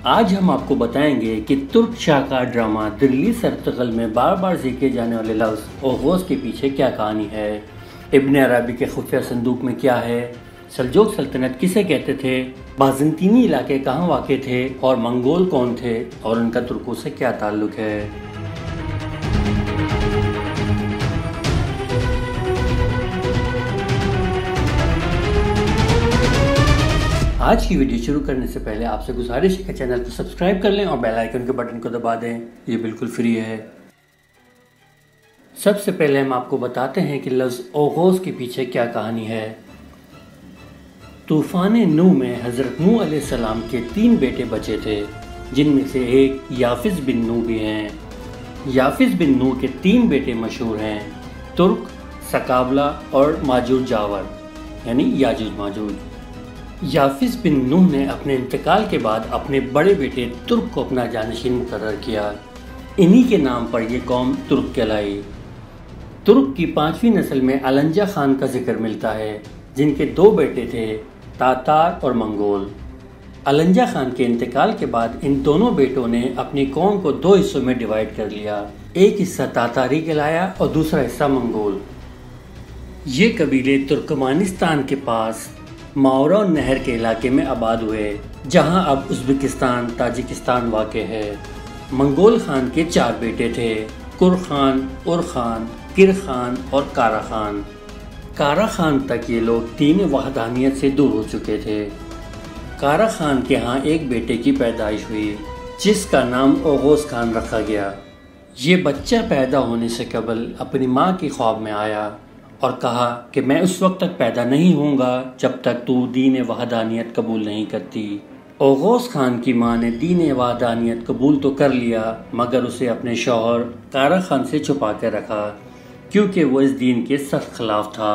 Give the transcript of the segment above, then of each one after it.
آج ہم آپ کو بتائیں گے کہ ترک شاہکار ڈرامہ دلی سرتغل میں بار بار ذکر جانے والے لفظ اوغوز کے پیچھے کیا کہانی ہے، ابن عربی کے خفیہ صندوق میں کیا ہے، سلجوق سلطنت کسے کہتے تھے، بازنطینی علاقے کہاں واقع تھے اور منگول کون تھے اور ان کا ترکوں سے کیا تعلق ہے۔ آج کی ویڈیو شروع کرنے سے پہلے آپ سے گزارش ہے کہ چینل کو سبسکرائب کر لیں اور بیل آئیکن کے بٹن کو دبا دیں، یہ بالکل فری ہے۔ سب سے پہلے ہم آپ کو بتاتے ہیں کہ لفظ اوغوز کے پیچھے کیا کہانی ہے۔ طوفان نوح میں حضرت نوح علیہ السلام کے 3 بیٹے بچے تھے، جن میں سے ایک یافس بن نوح بھی ہیں۔ یافس بن نوح کے 3 بیٹے مشہور ہیں، ترک، سکابلا اور ماجوج جاور یعنی یاجوج ماجوج۔ یافس بن نوح نے اپنے انتقال کے بعد اپنے بڑے بیٹے ترک کو اپنا جانشین مقرر کیا، انہی کے نام پر یہ قوم ترک کہلائی۔ ترک کی 5ویں نسل میں علنجہ خان کا ذکر ملتا ہے، جن کے 2 بیٹے تھے، تاتار اور منگول۔ علنجہ خان کے انتقال کے بعد ان دونوں بیٹوں نے اپنی قوم کو 2 حصوں میں ڈیوائیڈ کر لیا، ایک حصہ تاتاری کہلایا اور دوسرا حصہ منگول۔ یہ قبیلے ترکمانستان کے پاس ماورا نہر کے علاقے میں آباد ہوئے، جہاں اب ازبکستان، تاجکستان واقع ہے۔ منگول خان کے 4 بیٹے تھے، کر خان، ار خان، کر خان اور کارا خان۔ کارا خان تک یہ لوگ دین وحدانیت سے دور ہو چکے تھے۔ کارا خان کے ہاں ایک بیٹے کی پیدائش ہوئی، جس کا نام اوغوز خان رکھا گیا۔ یہ بچہ پیدا ہونے سے قبل اپنی ماں کی خواب میں آیا اور کہا کہ میں اس وقت تک پیدا نہیں ہوں گا جب تک تو دین وحدانیت قبول نہیں کرتی۔ اوغوز خان کی ماں نے دین وحدانیت قبول تو کر لیا، مگر اسے اپنے شوہر کارا خان سے چھپا کے رکھا، کیونکہ وہ اس دین کے سخت خلاف تھا۔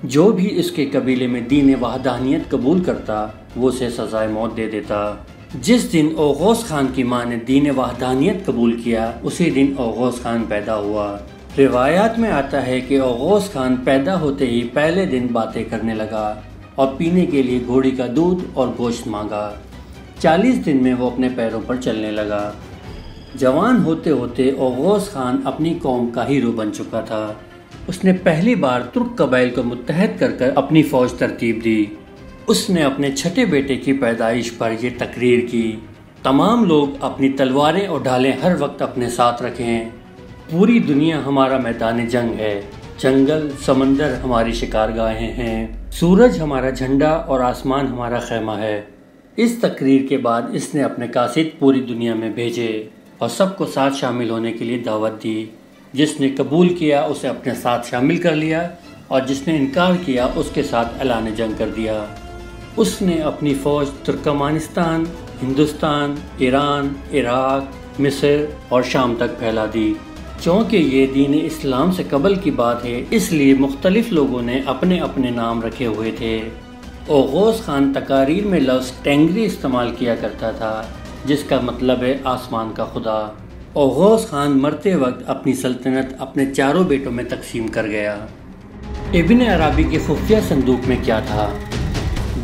جو بھی اس کے قبیلے میں دین وحدانیت قبول کرتا وہ اسے سزائے موت دے دیتا۔ جس دن اوغوز خان کی ماں نے دین وحدانیت قبول کیا، اسی دن اوغوز خان پیدا ہوا۔ روایات میں آتا ہے کہ اوغوز خان پیدا ہوتے ہی پہلے دن باتیں کرنے لگا اور پینے کے لیے گھوڑی کا دودھ اور گوشت مانگا۔ 40 دن میں وہ اپنے پیروں پر چلنے لگا۔ جوان ہوتے ہوتے اوغوز خان اپنی قوم کا ہیرو بن چکا تھا۔ اس نے پہلی بار ترک قبائل کو متحد کر اپنی فوج ترتیب دی۔ اس نے اپنے چھٹے بیٹے کی پیدائش پر یہ تقریر کی، تمام لوگ اپنی تلواریں اور ڈھالیں ہر وقت اپنے ساتھ رکھیں، پوری دنیا ہمارا میدان جنگ ہے، جنگل، سمندر ہماری شکارگاہیں ہیں، سورج ہمارا جھنڈا اور آسمان ہمارا خیمہ ہے۔ اس تقریر کے بعد اس نے اپنے قاصد پوری دنیا میں بھیجے اور سب کو ساتھ شامل ہونے کے لیے دعوت دی۔ جس نے قبول کیا اسے اپنے ساتھ شامل کر لیا اور جس نے انکار کیا اس کے ساتھ اعلان جنگ کر دیا۔ اس نے اپنی فوج ترکمانستان، ہندوستان، ایران، عراق، مصر اور شام تک پھیلا دی۔ چونکہ یہ دین اسلام سے قبل کی بات ہے، اس لیے مختلف لوگوں نے اپنے اپنے نام رکھے ہوئے تھے۔ اوغوز خان تقاریر میں لفظ ٹینگری استعمال کیا کرتا تھا، جس کا مطلب ہے آسمان کا خدا۔ اوغوز خان مرتے وقت اپنی سلطنت اپنے 4 بیٹوں میں تقسیم کر گیا۔ ابن عربی کے خفیہ صندوق میں کیا تھا؟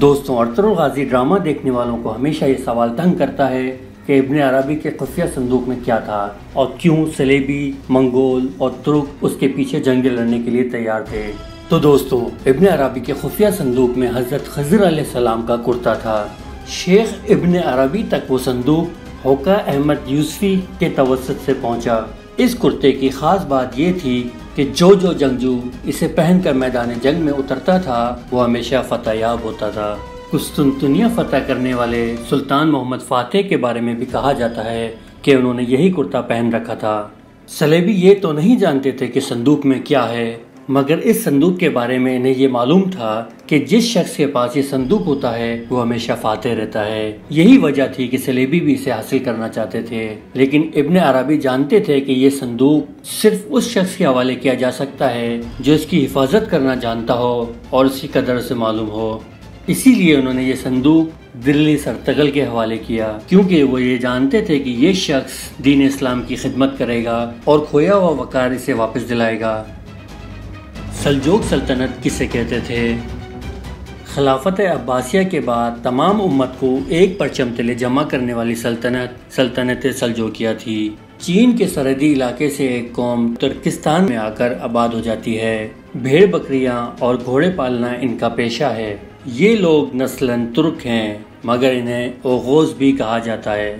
دوستوں، ارطغرل الغازی ڈرامہ دیکھنے والوں کو ہمیشہ یہ سوال تنگ کرتا ہے کہ ابن عربی کے خفیہ صندوق میں کیا تھا اور کیوں صلیبی، منگول اور ترک اس کے پیچھے جنگ لڑنے کے لیے تیار تھے۔ تو دوستوں، ابن عربی کے خفیہ صندوق میں حضرت خضر علیہ السلام کا کرتا تھا۔ شیخ ابن عربی تک وہ صندوق ہوکا احمد یوسفی کے توسط سے پہنچا۔ اس کرتے کی خاص بات یہ تھی کہ جو جنگجو اسے پہن کر میدان جنگ میں اترتا تھا وہ ہمیشہ فتح یاب ہوتا تھا۔ قسطنطنیہ فتح کرنے والے سلطان محمد فاتح کے بارے میں بھی کہا جاتا ہے کہ انہوں نے یہی کرتا پہن رکھا تھا۔ صلیبی یہ تو نہیں جانتے تھے کہ صندوق میں کیا ہے، مگر اس صندوق کے بارے میں انہیں یہ معلوم تھا کہ جس شخص کے پاس یہ صندوق ہوتا ہے وہ ہمیشہ فاتح رہتا ہے۔ یہی وجہ تھی کہ صلیبی بھی اسے حاصل کرنا چاہتے تھے، لیکن ابن عربی جانتے تھے کہ یہ صندوق صرف اس شخص کے حوالے کیا جا سکتا ہے جو اس کی حفاظت کرنا جانتا ہو اور اس کی قدر سے معلوم ہو۔ اسی لیے انہوں نے یہ صندوق دلی سرتغل کے حوالے کیا، کیونکہ وہ یہ جانتے تھے کہ یہ شخص دین اسلام کی خدمت کرے گا اور کھویا ہوا وقار اسے واپس دلائے گا۔ سلجوق سلطنت کسے کہتے تھے؟ خلافت عباسیہ کے بعد تمام امت کو ایک پرچم تلے جمع کرنے والی سلطنت سلجوکیہ تھی۔ چین کے سرحدی علاقے سے ایک قوم ترکستان میں آ کر آباد ہو جاتی ہے۔ بھیڑ بکریاں اور گھوڑے پالنا ان کا پیشہ ہے۔ یہ لوگ نسلاً ترک ہیں مگر انہیں اوغوز بھی کہا جاتا ہے۔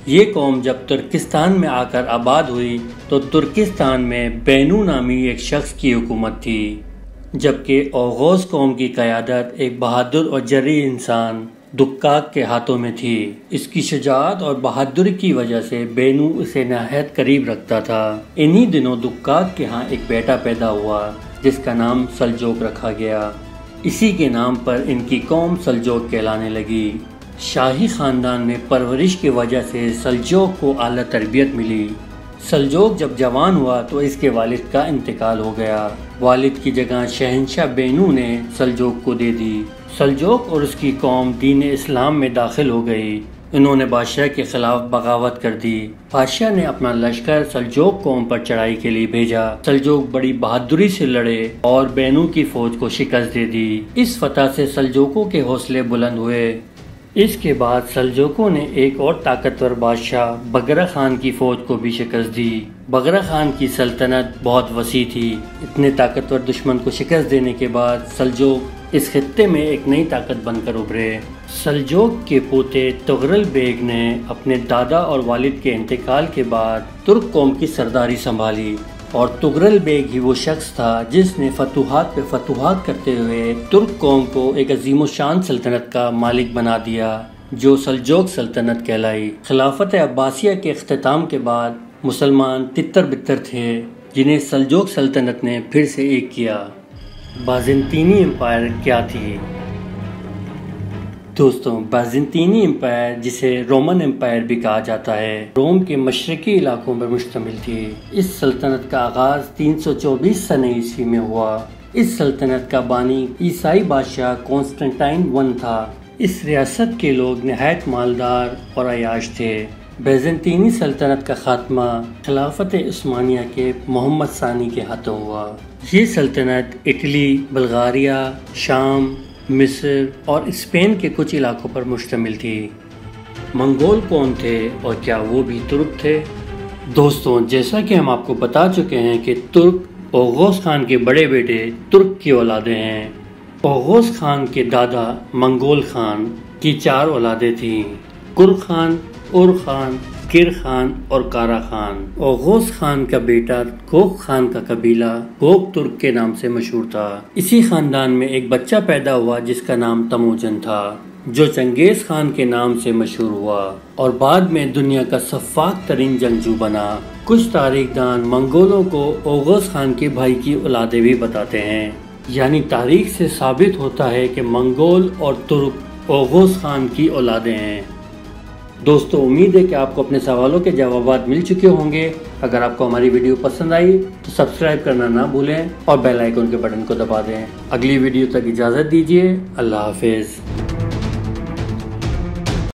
یہ قوم جب ترکستان میں آ کر آباد ہوئی تو ترکستان میں بینو نامی ایک شخص کی حکومت تھی، جبکہ اوغوز قوم کی قیادت ایک بہادر اور جرأی انسان دکاک کے ہاتھوں میں تھی۔ اس کی شجاعت اور بہادری کی وجہ سے بینو اسے نہایت قریب رکھتا تھا۔ انہی دنوں دکاک کے ہاں ایک بیٹا پیدا ہوا جس کا نام سلجوق رکھا گیا۔ اسی کے نام پر ان کی قوم سلجوق کہلانے لگی۔ شاہی خاندان میں پرورش کی وجہ سے سلجوق کو اعلیٰ تربیت ملی۔ سلجوق جب جوان ہوا تو اس کے والد کا انتقال ہو گیا۔ والد کی جگہ شہنشاہ بینو نے سلجوق کو دے دی۔ سلجوق اور اس کی قوم دین اسلام میں داخل ہو گئی۔ انہوں نے بادشاہ کے خلاف بغاوت کر دی۔ بادشاہ نے اپنا لشکر سلجوق قوم پر چڑھائی کے لیے بھیجا۔ سلجوق بڑی بہادری سے لڑے اور بینو کی فوج کو شکست دے دی۔ اس فتح سے سلجوقوں کے حوصلے بلند ہوئے۔ اس کے بعد سلجوقوں نے ایک اور طاقتور بادشاہ بگرا خان کی فوج کو بھی شکست دی۔ بگرا خان کی سلطنت بہت وسیع تھی۔ اتنے طاقتور دشمن کو شکست دینے کے بعد سلجوق اس خطے میں ایک نئی طاقت بن کر ابھرے۔ سلجوق کے پوتے تغرل بیگ نے اپنے دادا اور والد کے انتقال کے بعد ترک قوم کی سرداری سنبھالی، اور تغرل بیگ ہی وہ شخص تھا جس نے فتوحات پہ فتوحات کرتے ہوئے ترک قوم کو ایک عظیم الشان سلطنت کا مالک بنا دیا جو سلجوق سلطنت کہلائی۔ خلافت عباسیہ کے اختتام کے بعد مسلمان تتر بتر تھے جنہیں سلجوق سلطنت نے پھر سے ایک کیا۔ بازنطینی امپائر کیا تھی؟ دوستوں، بازنطینی امپائر جسے رومن امپائر بھی کہا جاتا ہے، روم کے مشرقی علاقوں پر مشتمل تھی۔ اس سلطنت کا آغاز 324 سنہ عیسوی میں ہوا۔ اس سلطنت کا بانی عیسائی بادشاہ کانسٹنٹائن ون تھا۔ اس ریاست کے لوگ نہایت مالدار اور عیاش تھے۔ بیزنطینی سلطنت کا خاتمہ خلافت عثمانیہ کے محمد ثانی کے ہاتھوں ہوا۔ یہ سلطنت اٹلی، بلغاریہ، شام، مصر اور اسپین کے کچھ علاقوں پر مشتمل تھی۔ منگول کون تھے اور کیا وہ بھی ترک تھے؟ دوستوں، جیسا کہ ہم آپ کو بتا چکے ہیں کہ ترک اوغوز خان کے بڑے بیٹے ترک کی اولادیں ہیں۔ اوغوز خان کے دادا منگول خان کی 4 اولادیں تھیں: کر خان، اور خان، کر خان اور کارا خان۔ اوغوز خان کا بیٹا کوک خان کا قبیلہ کوک ترک کے نام سے مشہور تھا۔ اسی خاندان میں ایک بچہ پیدا ہوا جس کا نام تموجن تھا، جو چنگیز خان کے نام سے مشہور ہوا اور بعد میں دنیا کا سفاک ترین جنگجو بنا۔ کچھ تاریخ دان منگولوں کو اوغوز خان کے بھائی کی اولادیں بھی بتاتے ہیں، یعنی تاریخ سے ثابت ہوتا ہے کہ منگول اور ترک اوغوز خان کی اولادیں ہیں۔ دوستو، امید ہے کہ آپ کو اپنے سوالوں کے جوابات مل چکے ہوں گے۔ اگر آپ کو ہماری ویڈیو پسند آئی تو سبسکرائب کرنا نہ بھولیں اور بیل آئیکن کے بٹن کو دبا دیں۔ اگلی ویڈیو تک اجازت دیجیے۔ اللہ حافظ۔